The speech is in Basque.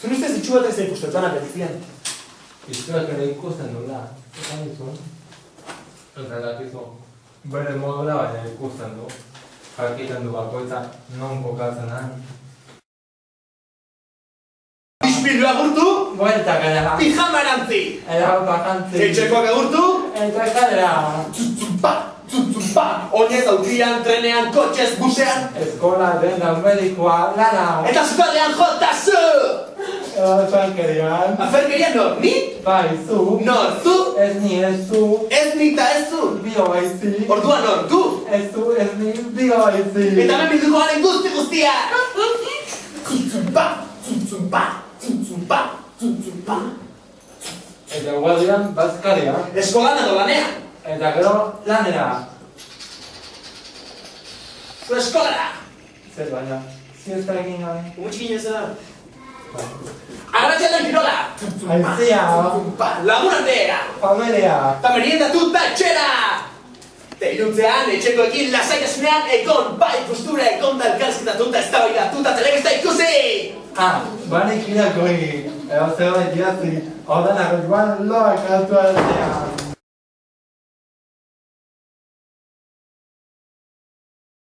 Zun ustez itxu bat ez da ikustetan atentzien. Itxuak ere ikusten dula. Esan dizu? Eta dakizu. Bere modula baina ikusten du. Jakiten du bakoitza non kokatzen da. Ispilu agurtu, Buelta gara. pijama erantzi. Era bakantzi. Etxekoak agurtu, Eta kalera. Tzutzumpa, oinez aurkian, trenean, kotxez, busean. Eskola, denda, medikoa, lana. Eta zukalean jota zu! Zankerian. Aferkeria nor, ni? Bai, zu. Nor, zu? Ez ni, ez zu. Ez ni eta ez zu. Bio baizi. Orduan nor, gu? Ez zu, ez ni, bio baizi. Eta hemen bilduko garen guztia! Tzutzumpa. Eta guardian, bazkaria. Eskolan edo lanean. Eta gero, lanera. Zu eskolara. Zer baina, siesta egin gabe. Gutxi ginen zera. Arratxaldean kirola. Aizia. Lagun arteera. Familia. Eta meriendatuta etxera. Eta iluntzean, etxekoekin lasaitasunean egon, bai postura egon da elkarrizketatuta eztabaidatuta telebista ikusi! Banik irako egin. Ego zegoen idatzi. Ordenak joan loak altu aldean.